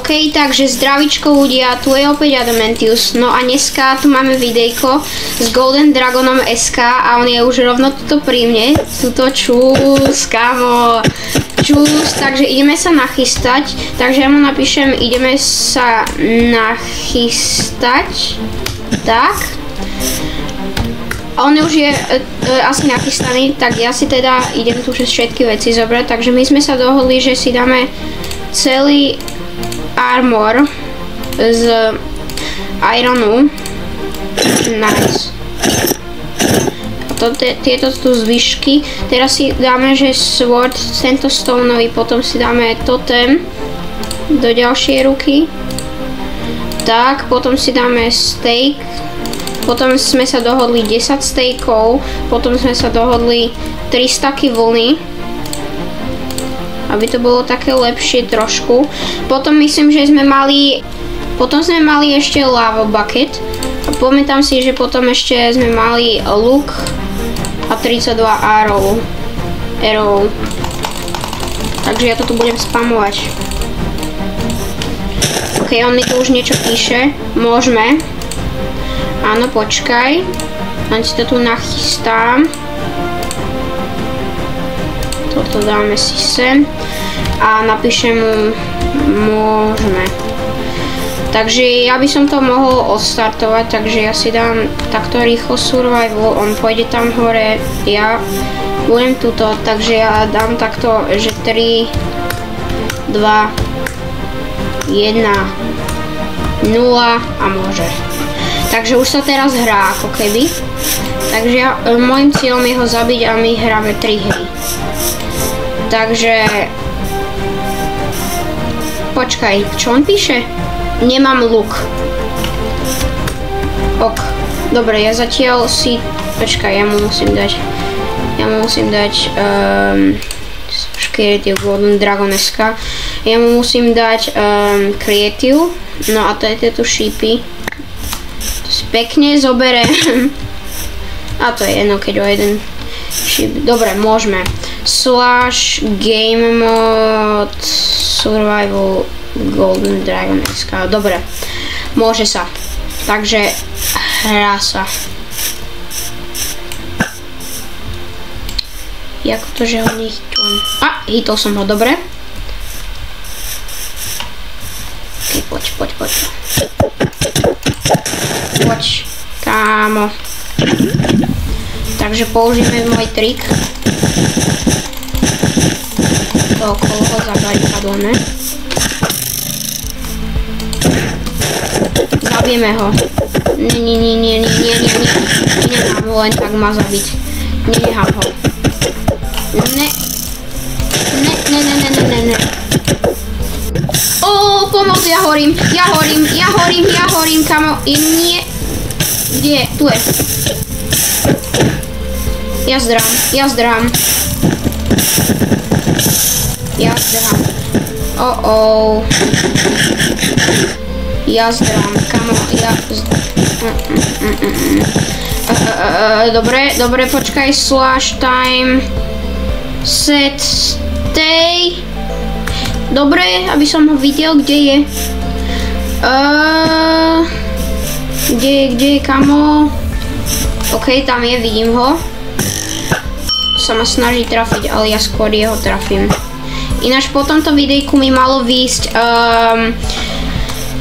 OK, takže zdravíčko ľudia, tu je opäť Adamantius, no a dneska tu máme videjko s Golden Dragonom SK a on je už rovno tuto pri mne, tuto čus, kamo, čus, takže ideme sa nachystať, takže ja mu napíšem, ideme sa nachystať, tak. A on už je asi nachystaný, tak ja si teda idem tu všetky veci zobrať, takže my sme sa dohodli, že si dáme celý armor z ironu. Nice. A tieto tu zvyšky. Teraz si dáme, že sword tento stoneový, potom si dáme totem do ďalšej ruky. Tak, potom si dáme steak. Potom sme sa dohodli 10 steakov. Potom sme sa dohodli 3 staky vlny. Aby to bolo také lepšie trošku. Potom myslím, že sme mali ešte lava bucket. A pamätám si, že potom ešte sme mali luk a 32 arrow. Takže ja to tu budem spamovať. Ok, on mi tu už niečo píše. Môžeme. Áno, počkaj. Len si to tu nachystám. Toto dáme si sem a napíšem mu môžeme. Takže ja by som to mohol odstartovať, takže ja si dám takto rýchlo survival, on pôjde tam hore, ja budem tuto, takže ja dám takto, že 3, 2, 1, 0 a môže. Takže už sa teraz hrá ako keby. Takže môjim cieľom je ho zabiť a my hráme 3 hry. Takže... Počkaj, čo on píše? Nemám luk. Ok. Dobre, ja zatiaľ si... Počkaj, ja mu musím dať... Creative Golden Dragon SK. Ja mu musím dať Creative. No a to je tieto šípy. To si pekne zoberiem. A to je jedno, keď o jeden šíp... Dobre, môžeme. Slash game mode survival Golden Dragon SK. Dobre, môže sa. Takže hrá sa. Jako to, že ho nehytím. A, hitol som ho, dobre. Ok, poď. Poď, kámo. Takže použijeme môj trik. Okolo ho zabarikadujeme. Zabijeme ho. Nie. Nenechám ho len tak ma zabiť. Nenechám ho. Ne. Ó, pomoc, ja horím, kamo. Nie. Kde je? Tu je. Ja zdrhám. Ja zdrhám, kamo, Dobre, počkaj, slash time, set, stay. Dobre, aby som ho videl, kde je. Kde je, kamo? Ok, tam je, vidím ho. Sa ma snaží trafiť, ale ja skôr jeho trafím. Ináč po tomto videjku mi malo výjsť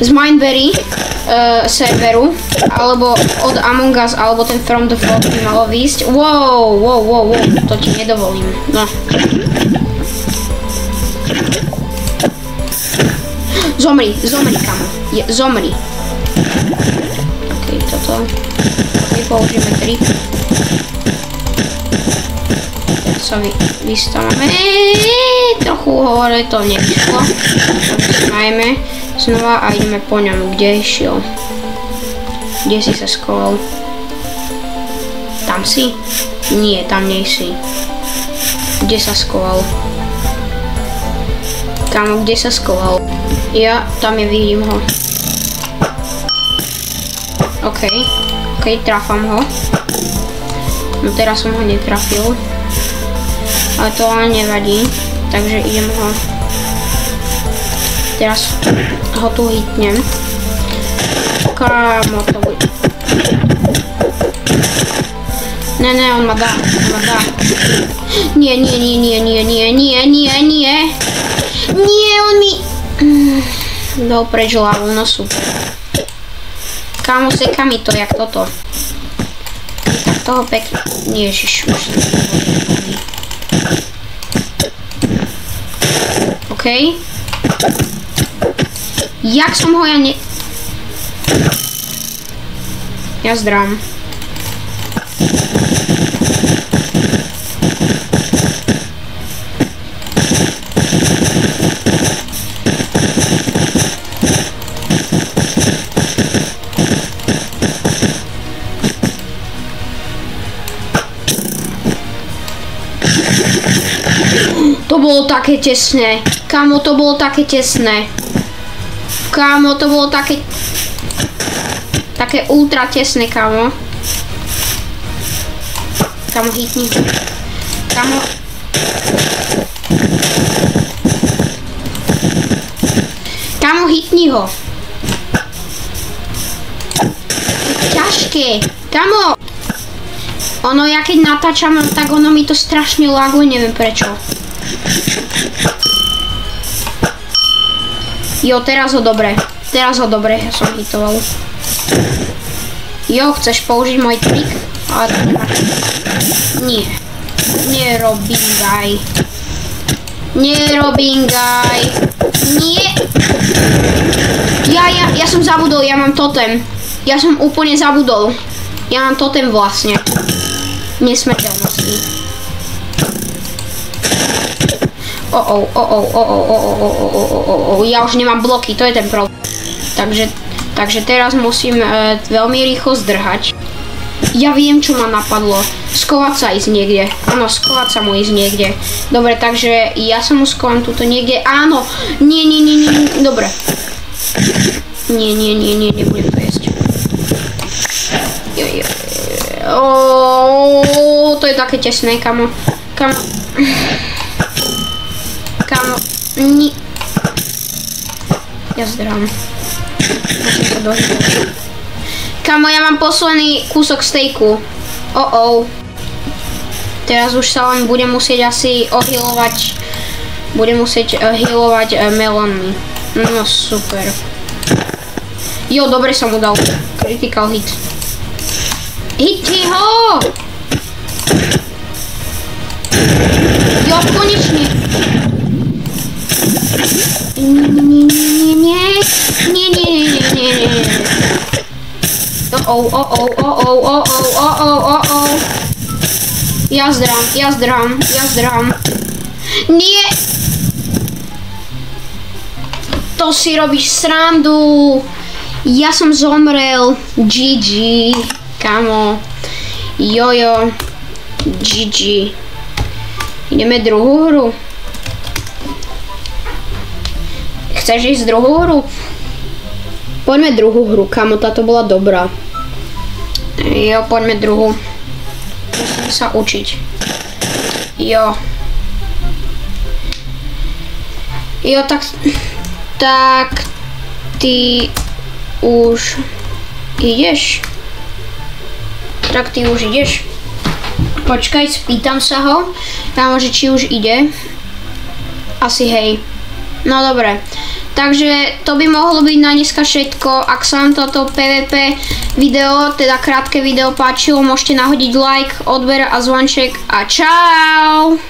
z Mindberry serveru, alebo od Among Us, alebo ten From the Flood mi malo výjsť. Wow, to ti nedovolím. No. Zomri, kamo. Zomri. Ok, toto. Ok, použijeme trik. Sa vystávame. Trochu hore to nevyšlo. Takže majme znova a ideme po ňom. Kde išiel? Kde si sa schoval? Tam si? Nie, tam nejsi. Kde sa schoval? Kámo, kde sa schoval? Ja, tam je, vidím ho. Ok, trafám ho. No teraz som ho netrafil. Ale to ale nevadí. Takže idem ho teraz ho tu hitnem. Kámo, to bude. Ne, on ma dá. Nie. Nie, on mi... Dal preč hlavu, no super. Kámo, seka mi to, jak toto. Tak toho pekne... Ježiš, už som to OK. Jak som ho ja ne... Ja zdrám. To bolo také tesné. Kámo, to bolo také tesné. Kámo, to bolo také... Také ultra tesné, kámo. Kámo, hitni. Kámo. Kámo, hitni ho. Ťažké. Kámo. Ono, ja keď natáčam, tak ono mi to strašne laguje, neviem prečo. Jo, teraz ho dobre, ja som hitoval. Jo, chceš použiť môj trik? Ale to nemáš. Nie. Nerobingaj. Nie. Ja som zabudol, ja mám totem. Ja som úplne zabudol. Ja mám totem vlastne. Nesmrteľnosti. Ja už nemám bloky, to je ten problém. Takže teraz musím veľmi rýchlo zdrhať. Ja viem, čo ma napadlo. Skovať sa ísť niekde. Áno, skovať sa mu ísť niekde. Dobre, takže ja sa mu skovám tuto niekde. Áno, nie. Dobre. Nie, nebudem to jesť. To je také tesné, kamo. Kámo, ja zdrám. Kámo, ja mám posledný kúsok stejku. Teraz už sa len budem musieť asi ohealovať. Budem musieť healovať melónmi. No super. Jo, dobre som mu dal. Critical hit. Hitni ho! Jo, konečne. Nie. Ja zdrám. Nie. To si robíš srandu. Ja som zomrel. GG. Kamo. Jojo. GG. Ideme druhú hru. Chceš ísť druhú hru? Poďme druhú hru, kamo, táto bola dobrá. Jo, poďme druhú. Musím sa učiť. Jo, tak ty už ideš? Počkaj, spýtam sa ho. Kámo, že či už ide. Asi hej. No dobre, takže to by mohlo byť na dneska všetko. Ak sa vám toto PvP video, teda krátke video páčilo, môžete nahodiť like, odber a zvonček a čau!